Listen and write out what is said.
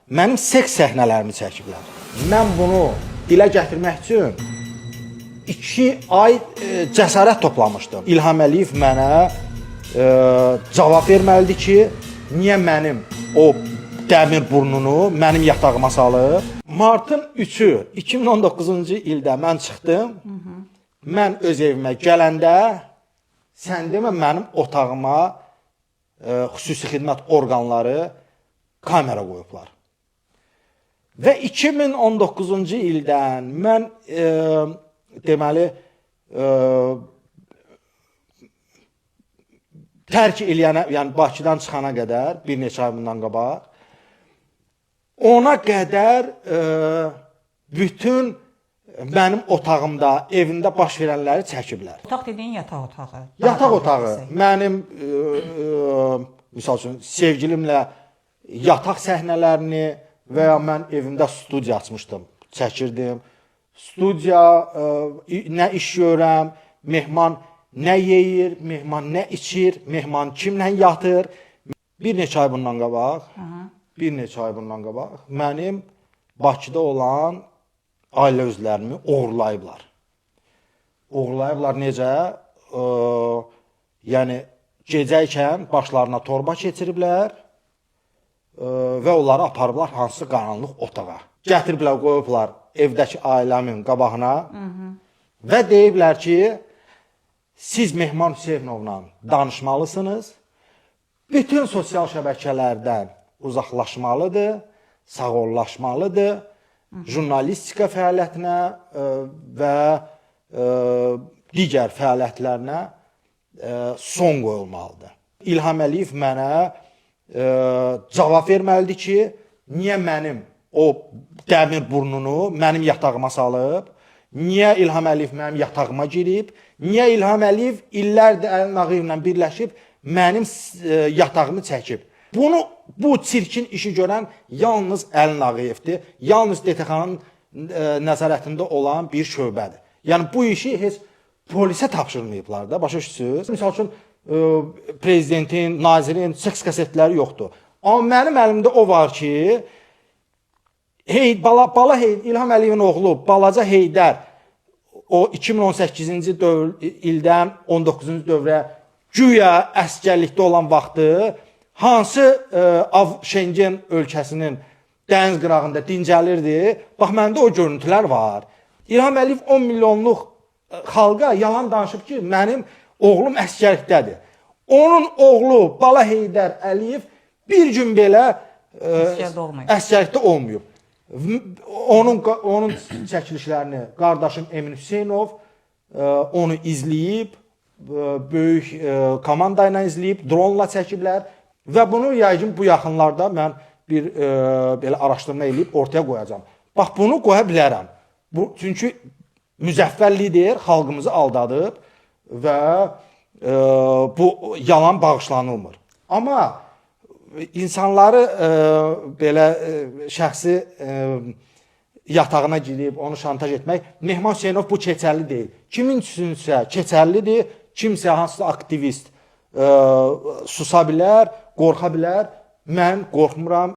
Mənim seks səhnələrimi çəkiblər. Mən bunu dilə gətirmək üçün 2 ay cəsarət toplamışdım. İlham Əliyev mənə cavab verməlidir ki, niyə mənim o dəmir burnunu mənim yatağıma salıb? Martın 3-ü 2019-cu ildə mən çıxdım. Mən öz evimə gələndə sən demə mənim otağıma xüsusi xidmət orqanları kamera qoyublar. Və 2019-cu ildən mən deməli tərk eləyənə, yəni Bakıdan çıxana qədər bir neçə ay bundan qabaq ona qədər bütün mənim otağımda, evimdə baş verənləri çəkiblər. Otaq dediyin yataq otağı. Yataq otağı. Mənim misal üçün sevgilimlə yataq səhnələrini və ya mən evimdə studiya açmışdım, çəkirdim. Studiya, nə iş görürəm, mehman nə yeyir, mehman nə içir, mehman kimlə yatır. Bir neçə ay bundan qabaq mənim Bakıda olan ailə üzvlərimi oğurlayıblar. Oğurlayıblar necə? Yəni gecəykən başlarına torba keçiriblər və onları aparıblar hansısa qaranlıq otağa. Gətiriblər, qoyublar evdəki ailəmin qabağına və deyiblər ki, siz Mehman Hüseynovla danışmalısınız, bütün sosial şəbəkələrdən uzaqlaşmalıdır, sağollaşmalıdır, jurnalistika fəaliyyətinə və digər fəaliyyətlərinə son qoyulmalıdır. İlham Əliyev mənə cavab verməlidir ki, niyə mənim o dəmir burnunu mənim yatağıma salıb, niyə İlham Əliyev mənim yatağıma girib, niyə İlham Əliyev illərdir Əlin Ağayevlə birləşib mənim yatağımı çəkib. Bu çirkin işi görən yalnız Əlin Ağayevdir, yalnız DTX-nın nəzarətində olan bir şöbədir. Yəni bu işi heç polisə tapşırmayıblar da, başa düşürsünüz. Misal üçün prezidentin, nazirin seks kasetləri yoxdur. Amma mənim əlimdə o var ki, Bala İlham Əliyevin oğlu Balaca Heydər o 2018-ci ildən 19-cu dövrə güya əsgərlikdə olan vaxtı hansı Şengen ölkəsinin dəniz qırağında dincəlirdi. Bax, məndə o görüntülər var. İlham Əliyev 10 milyonluq xalqa yalan danışıb ki, mənim oğlum əsgərlikdədir. Onun oğlu Bala Heydər Əliyev bir gün belə əsgərlikdə olmayıb. Onun çəkilişlərini qardaşım Emin Hüseynov onu izləyib, böyük komanda ilə izləyib, dronla çəkiblər və bunu yəqin bu yaxınlarda mən bir belə araşdırma edib ortaya qoyacağam. Bax, bunu qoya bilərəm. Çünki müzəffər lider xalqımızı aldadıb və bu yalan bağışlanılmır. Amma insanları belə şəxsi yatağına girib, onu şantaj etmək, Mehman Hüseynov bu keçərli deyil. Kimin üçünsə keçərlidir, kimsə hansısa aktivist susa bilər, qorxa bilər. Mən qorxmuram.